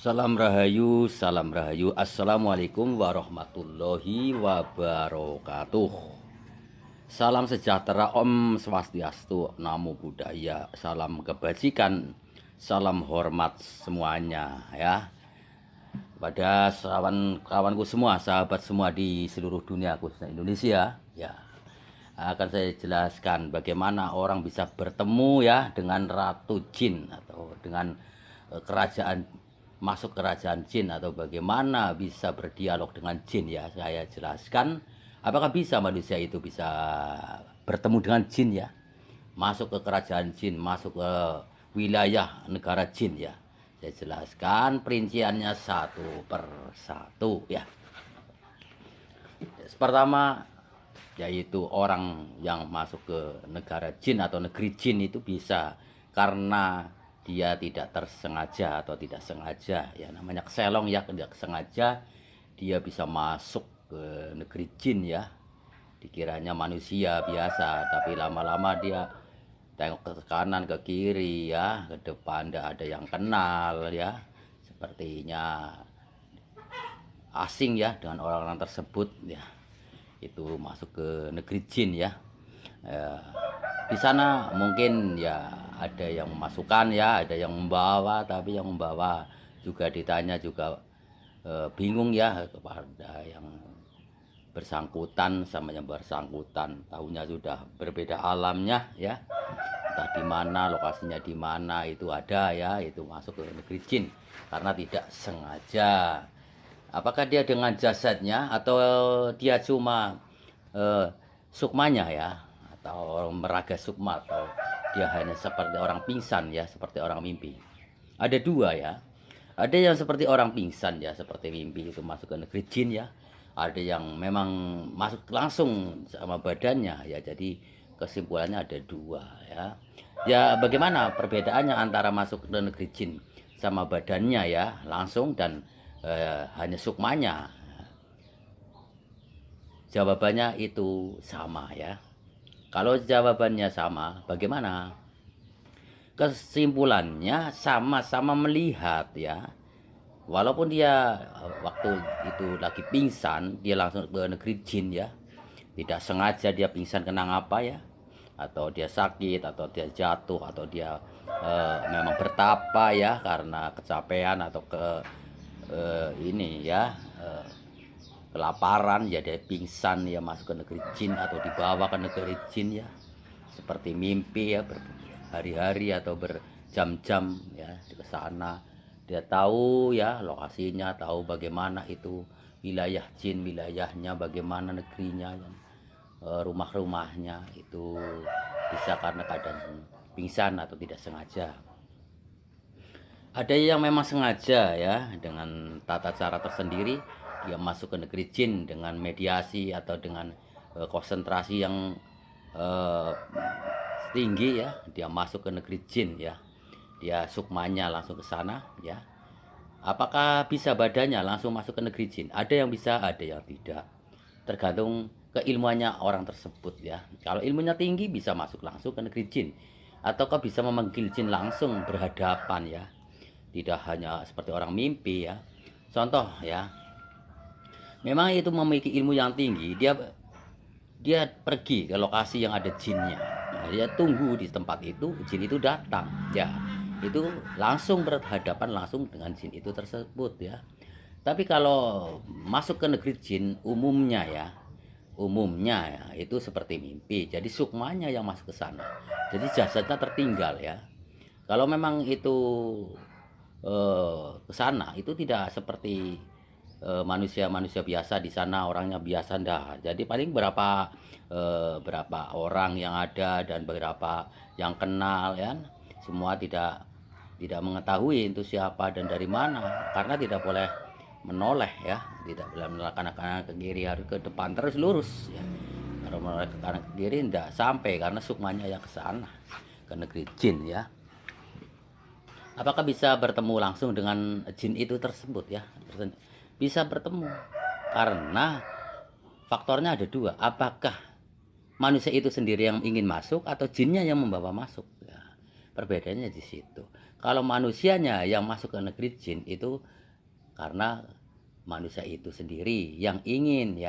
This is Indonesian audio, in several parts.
Salam Rahayu. Assalamualaikum warahmatullahi wabarakatuh. Salam sejahtera, Om Swastiastu, Namo Buddhaya, salam kebajikan, salam hormat semuanya ya. Pada kawan-kawanku semua, sahabat semua di seluruh dunia khususnya Indonesia ya. Akan saya jelaskan bagaimana orang bisa bertemu ya dengan Ratu Jin atau dengan kerajaan, masuk kerajaan jin, atau bagaimana bisa berdialog dengan jin ya. Saya jelaskan apakah bisa manusia itu bisa bertemu dengan jin ya, masuk ke kerajaan jin, masuk ke wilayah negara jin ya. Saya jelaskan perinciannya satu per satu ya. Pertama, yaitu orang yang masuk ke negara jin atau negeri jin itu bisa karena dia tidak tersengaja atau tidak sengaja ya, namanya keselong ya, tidak sengaja dia bisa masuk ke negeri jin ya. Dikiranya manusia biasa, tapi lama-lama dia tengok ke kanan ke kiri ya, ke depan tidak ada yang kenal ya, sepertinya asing ya dengan orang-orang tersebut ya. Itu masuk ke negeri jin ya. Di sana mungkin ya ada yang memasukkan ya, ada yang membawa, tapi yang membawa juga ditanya juga bingung ya kepada yang bersangkutan sama yang bersangkutan, tahunya sudah berbeda alamnya ya, entah di mana lokasinya, di mana itu ada ya, itu masuk ke negeri jin karena tidak sengaja. Apakah dia dengan jasadnya atau dia cuma sukmanya ya, atau meraga sukma, atau dia hanya seperti orang pingsan ya, seperti orang mimpi. Ada dua ya. Ada yang seperti orang pingsan ya, seperti mimpi, itu masuk ke negeri jin ya. Ada yang memang masuk langsung sama badannya ya. Jadi kesimpulannya ada dua ya. Ya bagaimana perbedaannya antara masuk ke negeri jin sama badannya ya langsung dan hanya sukmanya? Jawabannya itu sama ya. Kalau jawabannya sama, bagaimana? Kesimpulannya sama-sama melihat ya. Walaupun dia waktu itu lagi pingsan, dia langsung ke negeri jin ya. Tidak sengaja dia pingsan kena apa ya, atau dia sakit, atau dia jatuh, atau dia memang bertapa ya karena kecapean atau ini ya, kelaparan ya, dia pingsan ya, masuk ke negeri jin atau dibawa ke negeri jin ya, seperti mimpi ya, berhari-hari atau berjam-jam ya ke sana. Dia tahu ya lokasinya, tahu bagaimana itu wilayah jin, wilayahnya bagaimana, negerinya, rumah-rumahnya. Itu bisa karena keadaan pingsan atau tidak sengaja. Ada yang memang sengaja ya, dengan tata cara tersendiri dia masuk ke negeri jin dengan mediasi atau dengan konsentrasi yang tinggi ya, dia masuk ke negeri jin ya, dia sukmanya langsung ke sana ya. Apakah bisa badannya langsung masuk ke negeri jin? Ada yang bisa, ada yang tidak, tergantung keilmuannya orang tersebut ya. Kalau ilmunya tinggi bisa masuk langsung ke negeri jin, ataukah bisa memanggil jin langsung berhadapan ya, tidak hanya seperti orang mimpi ya. Contoh ya, memang itu memiliki ilmu yang tinggi, dia pergi ke lokasi yang ada jinnya. Nah, dia tunggu di tempat itu, jin itu datang ya, itu langsung berhadapan langsung dengan jin itu tersebut ya. Tapi kalau masuk ke negeri jin umumnya ya, itu seperti mimpi, jadi sukmanya yang masuk ke sana, jadi jasadnya tertinggal ya. Kalau memang itu ke sana, itu tidak seperti manusia-manusia biasa di sana, orangnya biasa ndak. Jadi paling berapa orang yang ada dan berapa yang kenal ya, semua tidak mengetahui itu siapa dan dari mana, karena tidak boleh menoleh ya, tidak boleh menoleh kanan ke kiri, harus ke depan terus lurus ya. Kalau menoleh ke kanan ke kiri tidak sampai, karena sukmanya yang ke sana, ke negeri jin ya. Apakah bisa bertemu langsung dengan jin itu tersebut ya? Bisa bertemu karena faktornya ada dua. Apakah manusia itu sendiri yang ingin masuk atau jinnya yang membawa masuk ya. Perbedaannya di situ. Kalau manusianya yang masuk ke negeri jin itu karena manusia itu sendiri yang ingin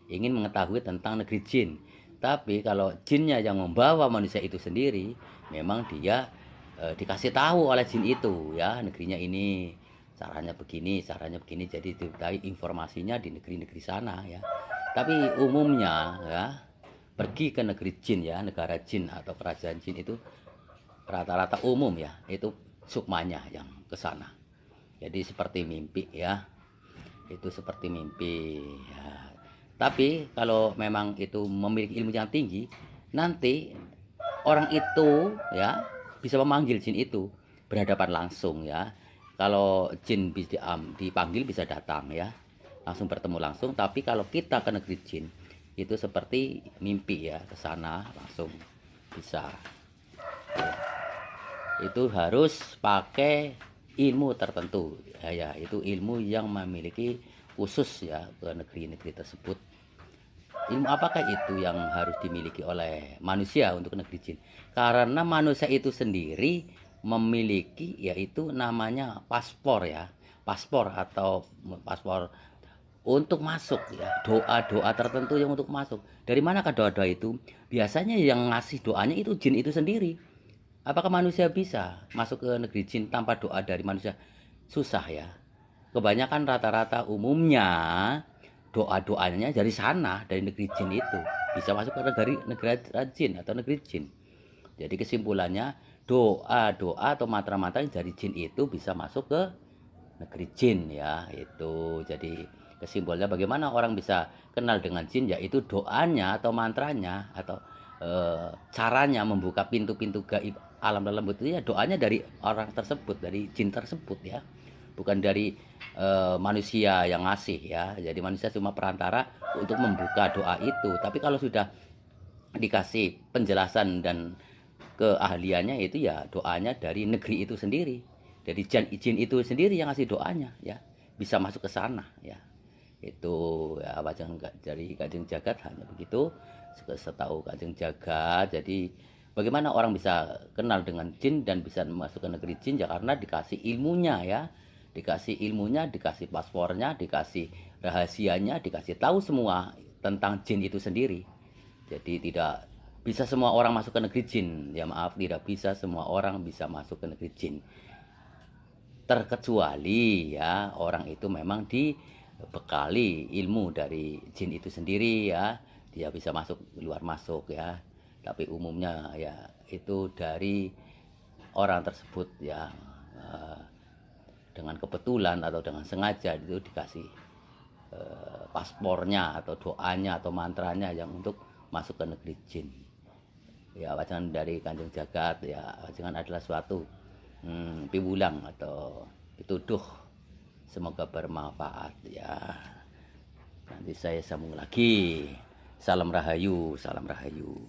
ingin mengetahui tentang negeri jin. Tapi kalau jinnya yang membawa manusia itu sendiri, memang dia dikasih tahu oleh jin itu negerinya ini, caranya begini, jadi diberi informasinya di negeri-negeri sana Tapi umumnya pergi ke negeri jin negara jin atau kerajaan jin itu rata-rata umum itu sukmanya yang ke sana. Jadi seperti mimpi itu seperti mimpi Tapi kalau memang itu memiliki ilmu yang tinggi, nanti orang itu bisa memanggil jin itu berhadapan langsung Kalau jin dipanggil bisa datang langsung bertemu langsung. Tapi kalau kita ke negeri jin itu seperti mimpi ke sana langsung bisa. Itu harus pakai ilmu tertentu itu ilmu yang memiliki khusus ke negeri-negeri tersebut. Ilmu apakah itu yang harus dimiliki oleh manusia untuk negeri jin? Karena manusia itu sendiri memiliki yaitu namanya paspor paspor atau paspor untuk masuk doa-doa tertentu yang untuk masuk. Dari manakah doa-doa itu? Biasanya yang ngasih doanya itu jin itu sendiri. Apakah manusia bisa masuk ke negeri jin tanpa doa dari manusia? Susah Kebanyakan rata-rata umumnya doa-doanya dari sana, dari negeri jin itu. Bisa masuk ke negara jin atau negeri jin. Jadi kesimpulannya doa-doa atau mantra-mantra dari jin itu bisa masuk ke negeri jin itu. Jadi kesimpulannya bagaimana orang bisa kenal dengan jin yaitu doanya atau mantranya atau caranya membuka pintu-pintu gaib alam dalam itu doanya dari orang tersebut, dari jin tersebut bukan dari manusia yang ngasih Jadi manusia cuma perantara untuk membuka doa itu. Tapi kalau sudah dikasih penjelasan dan keahliannya itu doanya dari negeri itu sendiri, dari jin itu sendiri yang ngasih doanya bisa masuk ke sana itu wajang dari Kanjeng Jagat hanya begitu setahu Kanjeng Jagat. Jadi bagaimana orang bisa kenal dengan jin dan bisa masuk ke negeri jin karena dikasih ilmunya dikasih ilmunya, dikasih paspornya, dikasih rahasianya, dikasih tahu semua tentang jin itu sendiri. Jadi tidak bisa semua orang masuk ke negeri jin maaf, tidak bisa semua orang bisa masuk ke negeri jin, terkecuali orang itu memang dibekali ilmu dari jin itu sendiri dia bisa masuk luar masuk tapi umumnya itu dari orang tersebut dengan kebetulan atau dengan sengaja itu dikasih paspornya atau doanya atau mantranya yang untuk masuk ke negeri jin wajangan dari Kanjeng Jagat wajangan adalah suatu piwulang atau pituduh. Semoga bermanfaat Nanti saya sambung lagi. Salam Rahayu, salam Rahayu.